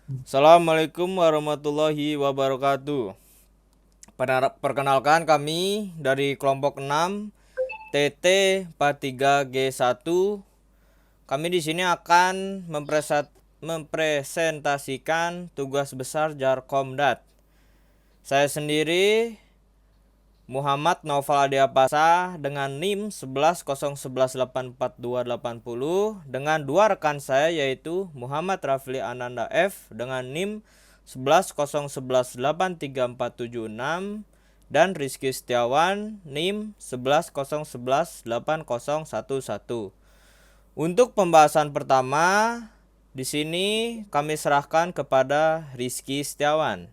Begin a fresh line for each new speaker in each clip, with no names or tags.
Assalamualaikum warahmatullahi wabarakatuh. Perkenalkan kami dari kelompok 6 TT 43G1. Kami di sini akan mempresentasikan tugas besar Jarkomdat. Saya sendiri Muhammad Naufal Adiapasa dengan NIM 1101184280 dengan dua rekan saya yaitu Muhammad Rafli Ananda F dengan NIM 1101183476 dan Rizky Setiawan NIM 1101180011. Untuk pembahasan pertama di sini kami serahkan kepada Rizky Setiawan.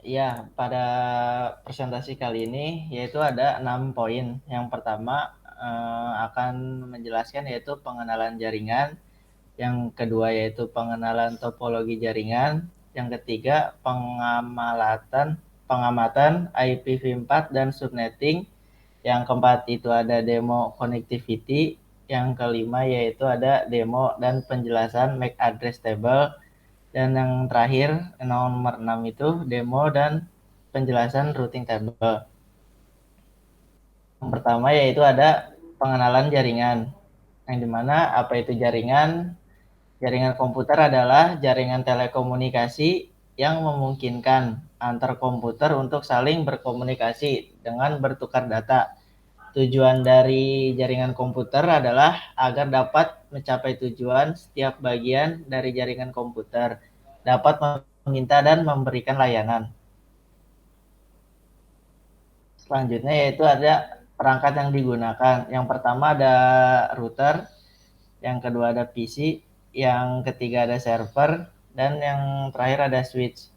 Ya, pada presentasi kali ini yaitu ada 6 poin. Yang pertama akan menjelaskan yaitu pengenalan jaringan. Yang kedua yaitu pengenalan topologi jaringan. Yang ketiga pengamatan IPv4 dan subnetting. Yang keempat itu ada demo connectivity. Yang kelima yaitu ada demo dan penjelasan MAC address table. Dan yang terakhir, nomor 6 itu demo dan penjelasan routing table. Yang pertama yaitu ada pengenalan jaringan. Yang dimana apa itu jaringan? Jaringan komputer adalah jaringan telekomunikasi yang memungkinkan antar komputer untuk saling berkomunikasi dengan bertukar data. Tujuan dari jaringan komputer adalah agar dapat mencapai tujuan setiap bagian dari jaringan komputer dapat meminta dan memberikan layanan. Selanjutnya yaitu ada perangkat yang digunakan. Yang pertama ada router, yang kedua ada PC, yang ketiga ada server, dan yang terakhir ada switch.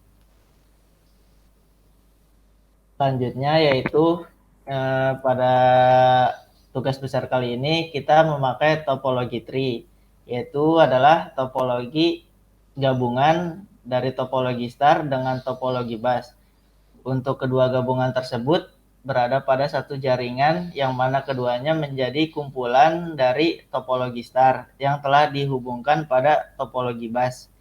Selanjutnya yaitu pada tugas besar kali ini kita memakai topologi tree, yaitu adalah topologi gabungan dari topologi star dengan topologi bus. Untuk kedua gabungan tersebut berada pada satu jaringan yang mana keduanya menjadi kumpulan dari topologi star yang telah dihubungkan pada topologi bus.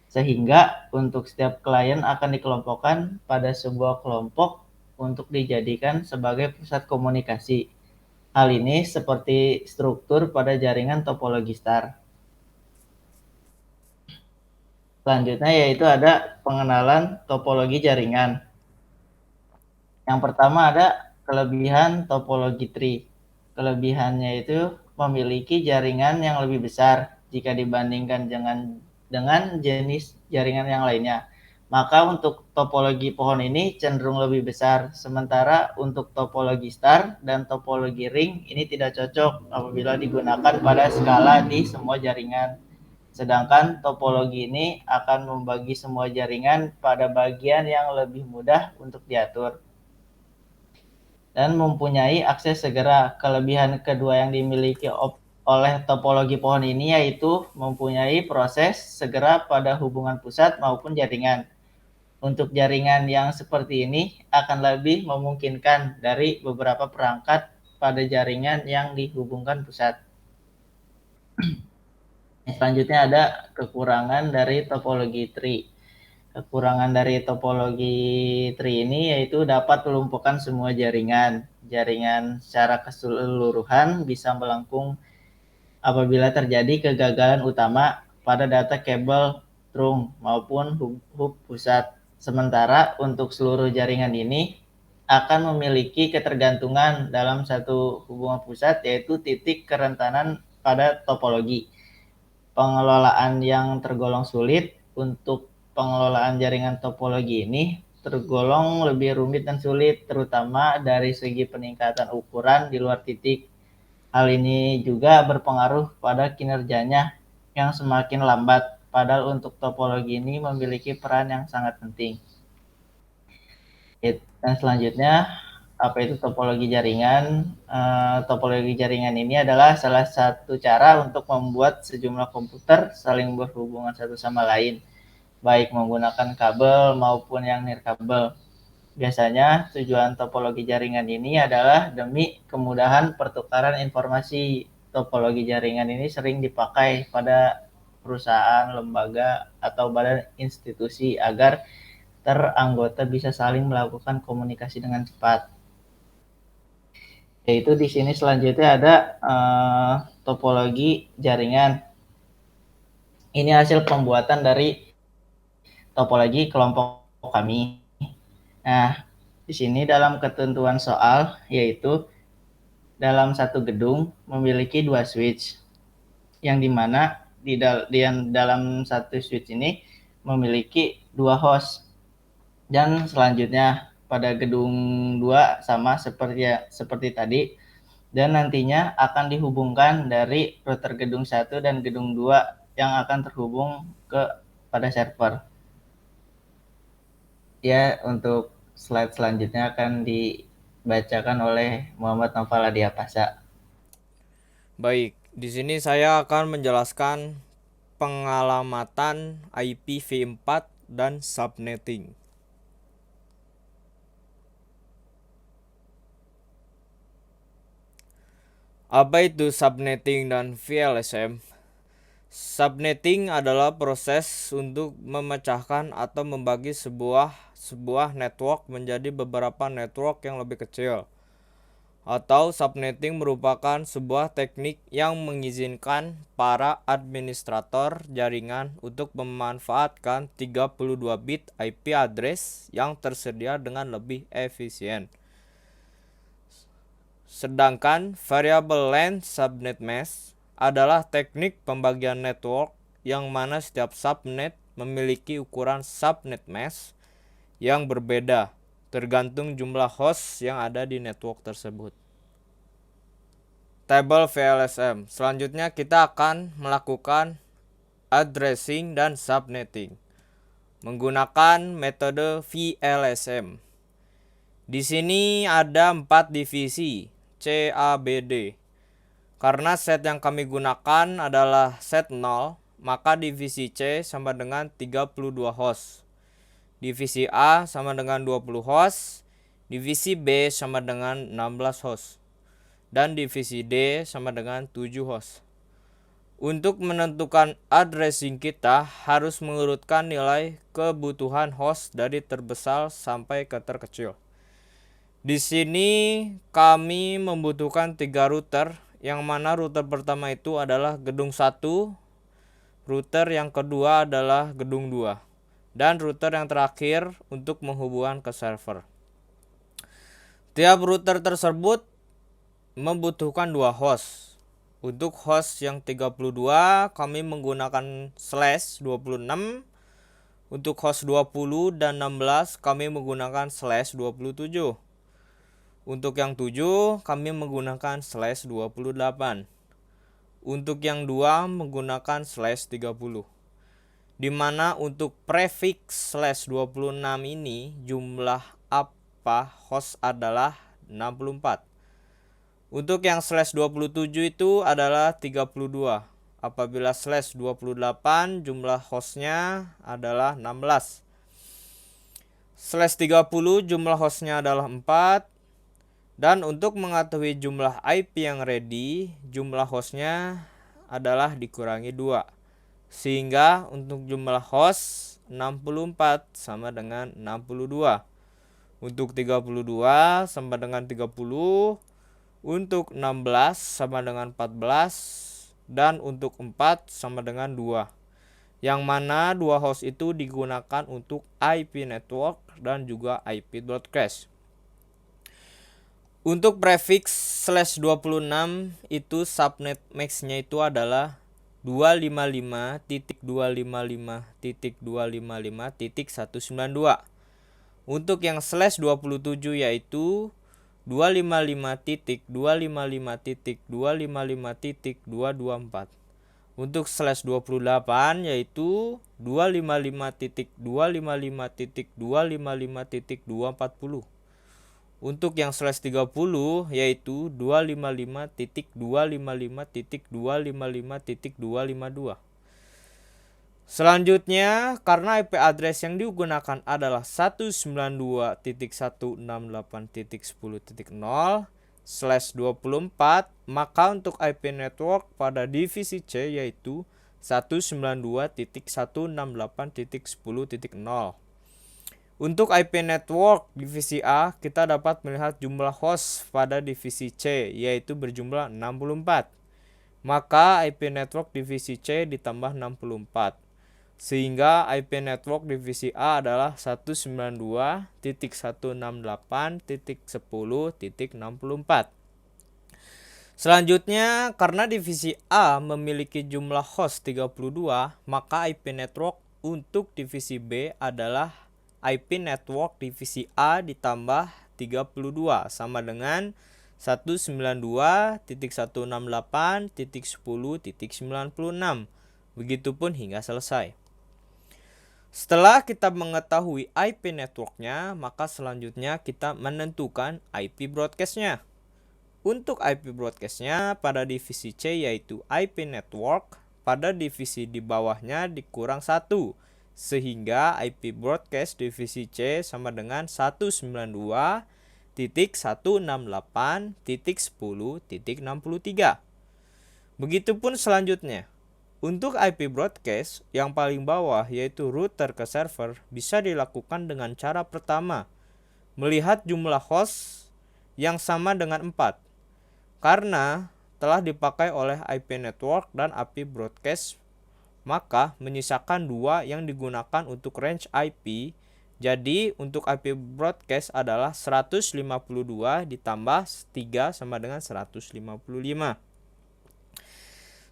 Sehingga untuk setiap klien akan dikelompokkan pada sebuah kelompok untuk dijadikan sebagai pusat komunikasi. Hal ini seperti struktur pada jaringan topologi star. Selanjutnya yaitu ada pengenalan topologi jaringan. Yang pertama ada kelebihan topologi tree. Kelebihannya itu memiliki jaringan yang lebih besar jika dibandingkan dengan jenis jaringan yang lainnya. Maka untuk topologi pohon ini cenderung lebih besar, sementara untuk topologi star dan topologi ring ini tidak cocok apabila digunakan pada skala di semua jaringan. Sedangkan topologi ini akan membagi semua jaringan pada bagian yang lebih mudah untuk diatur dan mempunyai akses segera. Kelebihan kedua yang dimiliki oleh topologi pohon ini yaitu mempunyai proses segera pada hubungan pusat maupun jaringan. Untuk jaringan yang seperti ini akan lebih memungkinkan dari beberapa perangkat pada jaringan yang dihubungkan pusat. Selanjutnya ada kekurangan dari topologi tree. Kekurangan dari topologi tree ini yaitu dapat melumpuhkan semua jaringan. Jaringan secara keseluruhan bisa melengkung apabila terjadi kegagalan utama pada data kabel trunk maupun hub pusat. Sementara untuk seluruh jaringan ini akan memiliki ketergantungan dalam satu hubungan pusat yaitu titik kerentanan pada topologi. Pengelolaan yang tergolong sulit. Untuk pengelolaan jaringan topologi ini tergolong lebih rumit dan sulit, terutama dari segi peningkatan ukuran di luar titik. Hal ini juga berpengaruh pada kinerjanya yang semakin lambat, padahal untuk topologi ini memiliki peran yang sangat penting. Dan selanjutnya, apa itu topologi jaringan? Topologi jaringan ini adalah salah satu cara untuk membuat sejumlah komputer saling berhubungan satu sama lain, baik menggunakan kabel maupun yang nirkabel. Biasanya tujuan topologi jaringan ini adalah demi kemudahan pertukaran informasi. Topologi jaringan ini sering dipakai pada perusahaan, lembaga, atau badan institusi agar teranggota bisa saling melakukan komunikasi dengan cepat. Yaitu di sini selanjutnya ada topologi jaringan. Ini hasil pembuatan dari topologi kelompok kami. Nah, di sini dalam ketentuan soal yaitu dalam satu gedung memiliki 2 switch, yang dimana di dalam satu switch ini memiliki 2 host. Dan selanjutnya pada gedung 2 sama seperti tadi, dan nantinya akan dihubungkan dari router gedung 1 dan gedung 2 yang akan terhubung pada server. Ya, untuk slide selanjutnya akan dibacakan oleh Muhammad Naufal Adiapasa.
Baik, di sini saya akan menjelaskan pengalamatan IPv4 dan subnetting. Apa itu subnetting dan VLSM? Subnetting adalah proses untuk memecahkan atau membagi sebuah network menjadi beberapa network yang lebih kecil. Atau subnetting merupakan sebuah teknik yang mengizinkan para administrator jaringan untuk memanfaatkan 32 bit IP address yang tersedia dengan lebih efisien. Sedangkan variable length subnet mask adalah teknik pembagian network yang mana setiap subnet memiliki ukuran subnet mask yang berbeda tergantung jumlah host yang ada di network tersebut. Tabel VLSM. Selanjutnya kita akan melakukan addressing dan subnetting menggunakan metode VLSM. Di sini ada 4 divisi CABD. Karena set yang kami gunakan adalah set 0, maka divisi C sama dengan 32 host. Divisi A sama dengan 20 host, divisi B sama dengan 16 host, dan divisi D sama dengan 7 host. Untuk menentukan addressing kita harus mengurutkan nilai kebutuhan host dari terbesar sampai ke terkecil. Di sini kami membutuhkan 3 router, yang mana router pertama itu adalah gedung 1, router yang kedua adalah gedung 2, dan router yang terakhir untuk menghubungkan ke server. Tiap router tersebut membutuhkan 2 host. Untuk host yang 32 kami menggunakan /26. Untuk host 20 dan 16 kami menggunakan /27. Untuk yang 7 kami menggunakan /28. Untuk yang 2 menggunakan /30. Di mana untuk prefix /26 ini jumlah host adalah 64. Untuk yang /27 itu adalah 32. Apabila /28 jumlah hostnya adalah 16. /30 jumlah hostnya adalah 4. Dan untuk mengetahui jumlah IP yang ready, jumlah hostnya adalah dikurangi 2. Sehingga untuk jumlah host 64 sama dengan 62. Untuk 32 sama dengan 30. Untuk 16 sama dengan 14. Dan untuk 4 sama dengan 2. Yang mana 2 host itu digunakan untuk IP network dan juga IP broadcast. Untuk prefix /26 itu subnet max-nya itu adalah 255.255.255.192. Untuk yang /27 yaitu 255.255.255.224. Untuk /28 yaitu 255.255.255.240. Untuk yang /30 yaitu 255.255.255.252. Selanjutnya, karena IP address yang digunakan adalah 192.168.10.0/24, maka untuk IP network pada divisi C yaitu 192.168.10.0. Untuk IP network divisi A, kita dapat melihat jumlah host pada divisi C, yaitu berjumlah 64. Maka IP network divisi C ditambah 64. Sehingga IP network divisi A adalah 192.168.10.64. Selanjutnya, karena divisi A memiliki jumlah host 32, maka IP network untuk divisi B adalah IP network divisi A ditambah 32 sama dengan 192.168.10.96. Begitupun hingga selesai. Setelah kita mengetahui IP networknya, maka selanjutnya kita menentukan IP broadcastnya. Untuk IP broadcastnya pada divisi C yaitu IP network, pada divisi di bawahnya dikurang 1, sehingga IP broadcast divisi C sama dengan 192.168.10.63. Begitupun selanjutnya. Untuk IP broadcast yang paling bawah yaitu router ke server bisa dilakukan dengan cara pertama, melihat jumlah host yang sama dengan 4. Karena telah dipakai oleh IP network dan IP broadcast, maka menyisakan 2 yang digunakan untuk range IP. Jadi untuk IP broadcast adalah 152 ditambah 3 sama dengan 155.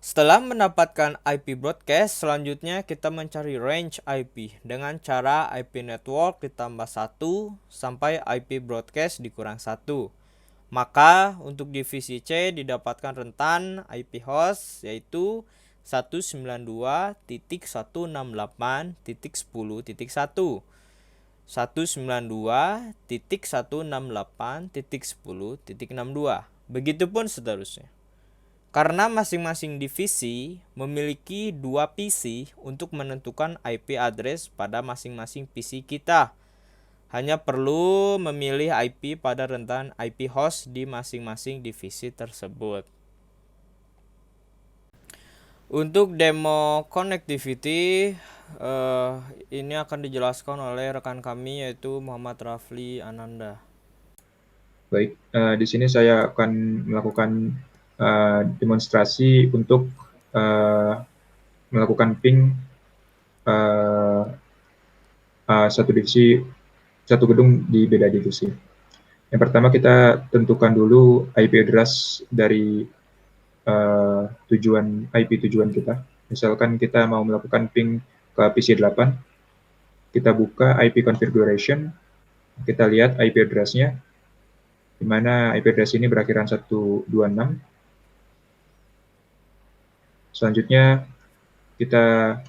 Setelah mendapatkan IP broadcast, selanjutnya kita mencari range IP dengan cara IP network ditambah 1 sampai IP broadcast dikurang 1. Maka untuk divisi C didapatkan rentan IP host yaitu 192.168.10.1, 192.168.10.62. Begitupun seterusnya. Karena masing-masing divisi memiliki 2 PC untuk menentukan IP address pada masing-masing PC kita. Hanya perlu memilih IP pada rentan IP host di masing-masing divisi tersebut. Untuk demo connectivity ini akan dijelaskan oleh rekan kami yaitu Muhammad Rafli Ananda.
Baik, di sini saya akan melakukan demonstrasi untuk melakukan ping satu divisi, satu gedung di beda divisi. Yang pertama kita tentukan dulu IP address dari IP tujuan kita. Misalkan kita mau melakukan ping ke PC 8, kita buka IP configuration, kita lihat IP address-nya, di mana IP address ini berakhiran 126. Selanjutnya kita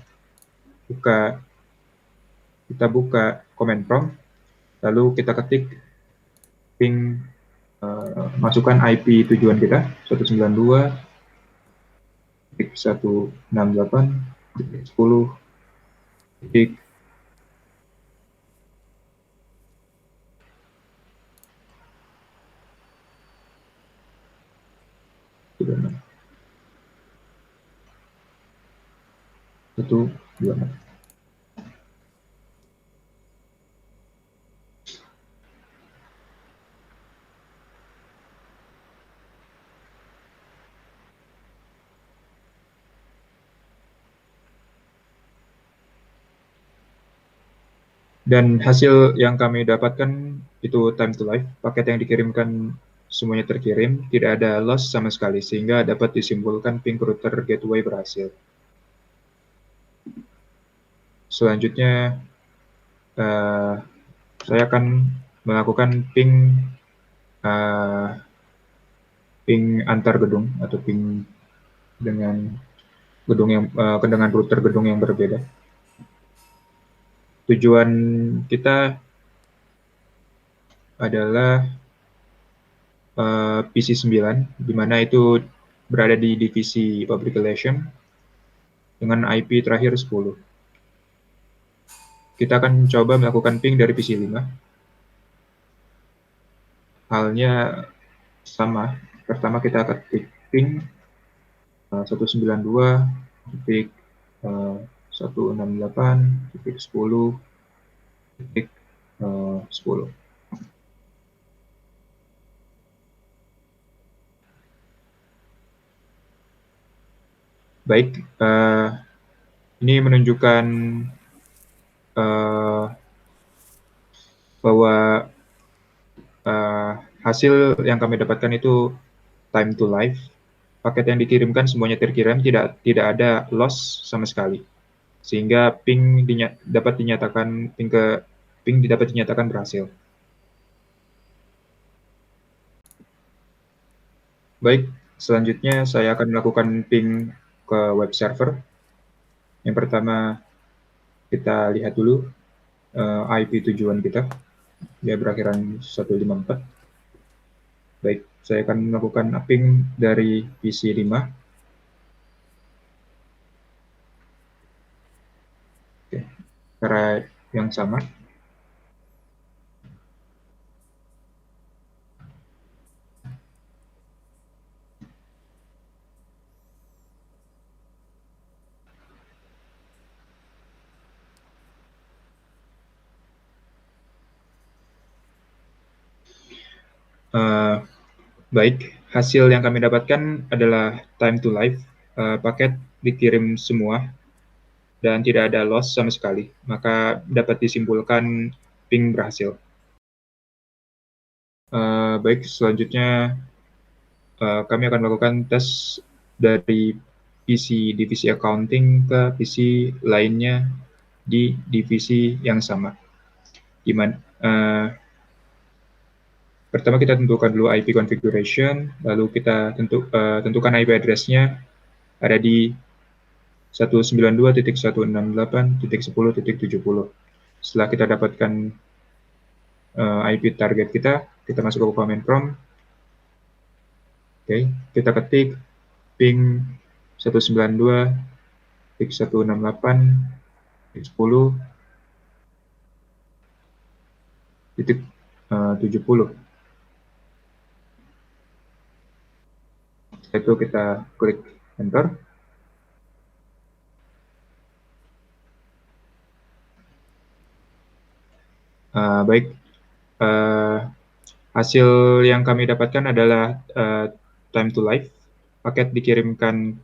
buka command prompt, lalu kita ketik ping, masukkan IP tujuan kita 192.168.10. Dan hasil yang kami dapatkan itu time to live, paket yang dikirimkan semuanya terkirim, tidak ada loss sama sekali, sehingga dapat disimpulkan ping router gateway berhasil. Selanjutnya, saya akan melakukan ping antar gedung atau ping dengan gedung yang dengan router gedung yang berbeda. Tujuan kita adalah PC 9, di mana itu berada di divisi public relation dengan IP terakhir 10. Kita akan coba melakukan ping dari PC 5. Halnya sama. Pertama kita ketik ping 192.168.10.63. 168.10.10. Baik, ini menunjukkan bahwa hasil yang kami dapatkan itu time to live. Paket yang dikirimkan semuanya terkirim, tidak ada loss sama sekali, sehingga ping dapat dinyatakan berhasil. Baik, selanjutnya saya akan melakukan ping ke web server. Yang pertama, kita lihat dulu IP tujuan kita. Dia berakhiran 154. Baik, saya akan melakukan ping dari PC 5. Oke, cara yang sama. Baik, hasil yang kami dapatkan adalah time to live. Paket dikirim semua dan tidak ada loss sama sekali, maka dapat disimpulkan ping berhasil. Baik, selanjutnya kami akan melakukan tes dari PC divisi accounting ke PC lainnya di divisi yang sama. Pertama kita tentukan dulu IP configuration, lalu kita tentukan IP address-nya ada di 192.168.10.70. Setelah kita dapatkan IP target kita masuk ke command prompt. Oke, kita ketik ping 192.168.10.70. Setelah itu kita klik enter. Baik, hasil yang kami dapatkan adalah time to live. Paket dikirimkan,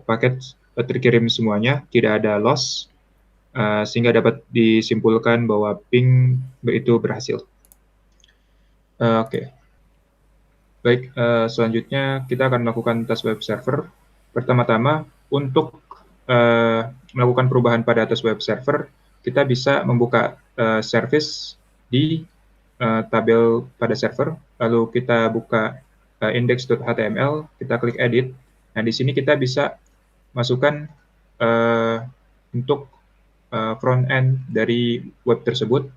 paket terkirim semuanya, tidak ada loss, sehingga dapat disimpulkan bahwa ping itu berhasil. Oke. Baik, selanjutnya kita akan melakukan tes web server. Pertama-tama, untuk melakukan perubahan pada tes web server, kita bisa membuka service di tabel pada server, lalu kita buka index.html, kita klik edit. Nah, di sini kita bisa masukkan untuk front end dari web tersebut.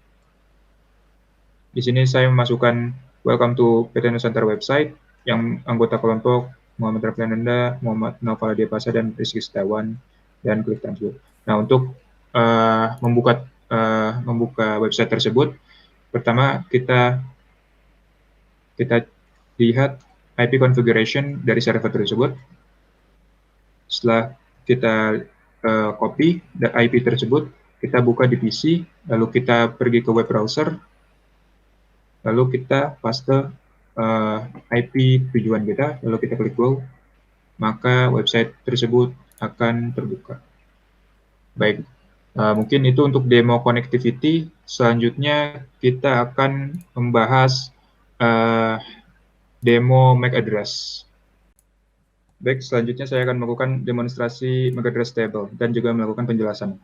Di sini saya memasukkan welcome to PT Nusantara website yang anggota kelompok Muhammad Raffiananda, Muhammad Naufal Diapasa, dan Rizky Setiawan, dan klik transfer. Nah, untuk membuka website tersebut, pertama kita lihat IP configuration dari server tersebut. Setelah kita copy IP tersebut, kita buka di PC, lalu kita pergi ke web browser, lalu kita paste IP tujuan kita, lalu kita klik go, maka website tersebut akan terbuka. Baik, mungkin itu untuk demo connectivity. Selanjutnya kita akan membahas demo MAC address. Baik, selanjutnya saya akan melakukan demonstrasi MAC address table dan juga melakukan penjelasan.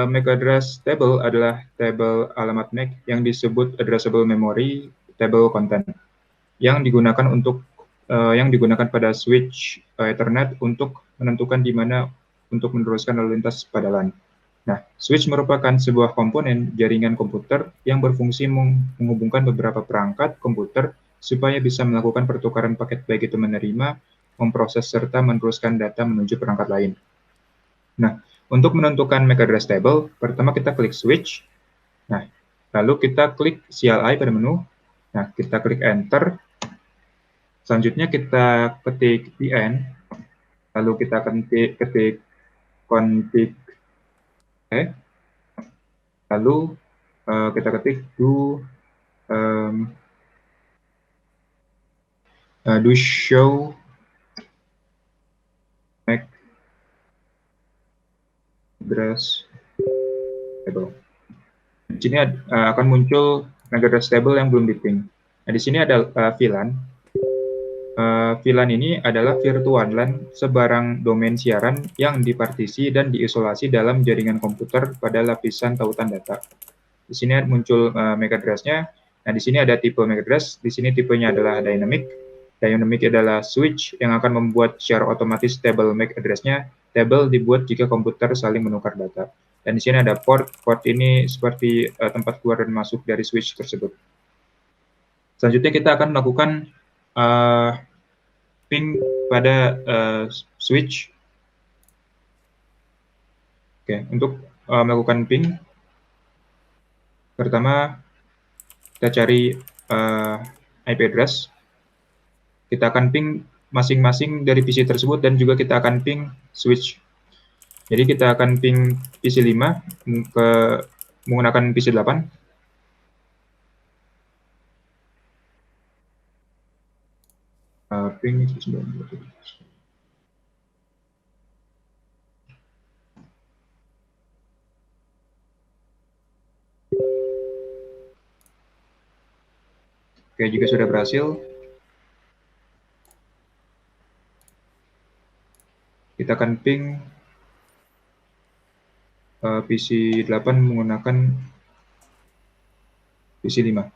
MAC address table adalah tabel alamat MAC yang disebut addressable memory table content yang digunakan pada switch Ethernet untuk menentukan di mana untuk meneruskan lalu lintas pada LAN. Nah, switch merupakan sebuah komponen jaringan komputer yang berfungsi menghubungkan beberapa perangkat komputer supaya bisa melakukan pertukaran paket, baik itu menerima, memproses, serta meneruskan data menuju perangkat lain. Nah, untuk menentukan MAC address table, pertama kita klik switch. Nah, lalu kita klik CLI pada menu. Nah, kita klik enter. Selanjutnya kita ketik PN. Lalu kita ketik config lalu kita ketik do show MAC address table. Di sini akan muncul MAC address table yang belum di-ping. Nah, di sini ada VLAN. VLAN ini adalah virtual LAN sebarang domain siaran yang dipartisi dan diisolasi dalam jaringan komputer pada lapisan tautan data. Di sini muncul MAC address-nya. Nah, di sini ada tipe MAC address. Di sini tipenya adalah dynamic. Dynamic adalah switch yang akan membuat secara otomatis table MAC address-nya. Table dibuat jika komputer saling menukar data. Dan di sini ada port. Port ini seperti tempat keluar dan masuk dari switch tersebut. Selanjutnya kita akan melakukan ping pada switch. Oke, untuk melakukan ping, pertama kita cari IP address. Kita akan ping masing-masing dari PC tersebut dan juga kita akan ping switch. Jadi kita akan ping PC 5 menggunakan PC 8. Ping PC 9. Oke, jika sudah berhasil, kita akan ping PC 8 menggunakan PC 5.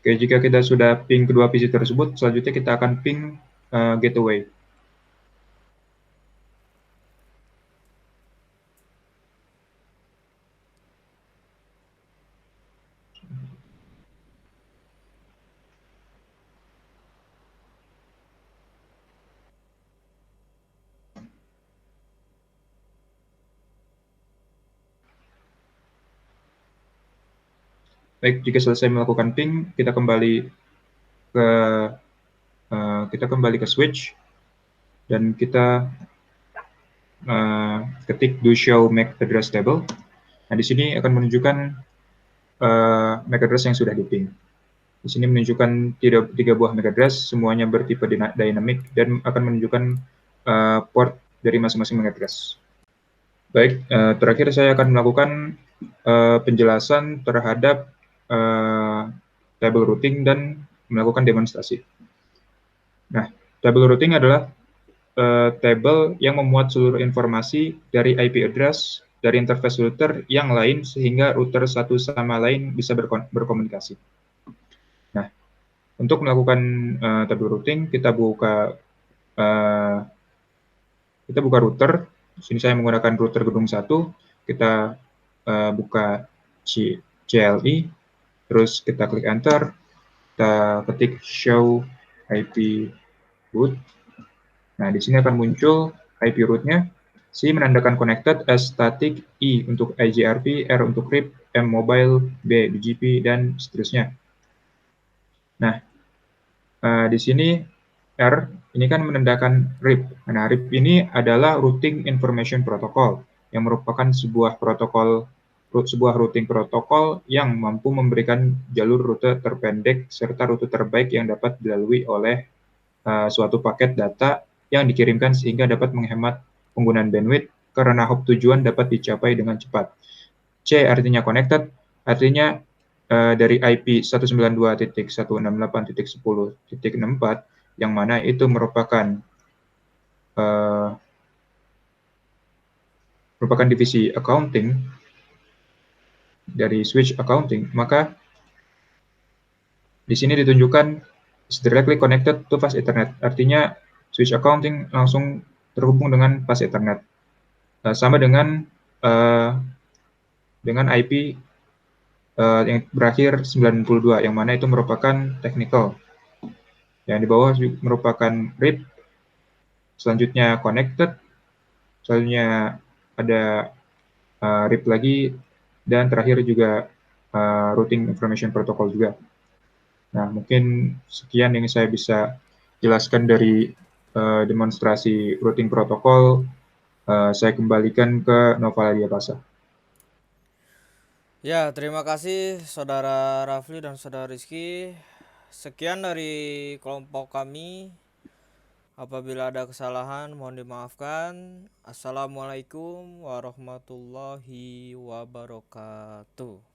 Oke, jika kita sudah ping kedua PC tersebut, selanjutnya kita akan ping gateway. Baik, jika selesai melakukan ping, kita kembali ke switch dan kita ketik do show MAC address table. Nah, di sini akan menunjukkan MAC address yang sudah di-ping. Di sini menunjukkan 3 buah MAC address, semuanya bertipe dynamic dan akan menunjukkan port dari masing-masing MAC address. Baik, terakhir saya akan melakukan penjelasan terhadap table routing dan melakukan demonstrasi. Nah, table routing adalah table yang memuat seluruh informasi dari IP address dari interface router yang lain sehingga router satu sama lain bisa berkomunikasi. Nah, untuk melakukan table routing, kita buka router. Di sini saya menggunakan router gedung 1. Kita buka CLI. Terus kita klik enter, kita ketik show IP root. Nah, di sini akan muncul IP root-nya. C menandakan connected, S static, I untuk IGRP, R untuk RIP, M mobile, B BGP, dan seterusnya. Nah, di sini R ini kan menandakan RIP. Nah, RIP ini adalah Routing Information Protocol yang merupakan sebuah routing protokol yang mampu memberikan jalur rute terpendek serta rute terbaik yang dapat dilalui oleh suatu paket data yang dikirimkan sehingga dapat menghemat penggunaan bandwidth karena hop tujuan dapat dicapai dengan cepat. C artinya connected, artinya dari IP 192.168.10.64 yang mana itu merupakan divisi accounting dari switch accounting, maka di sini ditunjukkan is directly connected to fast Ethernet. Artinya switch accounting langsung terhubung dengan fast Ethernet. Sama dengan IP yang berakhir 92 yang mana itu merupakan technical. Yang di bawah merupakan RIP, selanjutnya connected, Selanjutnya ada RIP lagi, dan terakhir juga Routing Information Protocol juga. Nah, mungkin sekian yang saya bisa jelaskan dari demonstrasi routing protokol. Saya kembalikan ke Nova Diapasa.
Ya, terima kasih Saudara Rafli dan Saudara Rizky. Sekian dari kelompok kami. Apabila ada kesalahan, mohon dimaafkan. Assalamualaikum warahmatullahi wabarakatuh.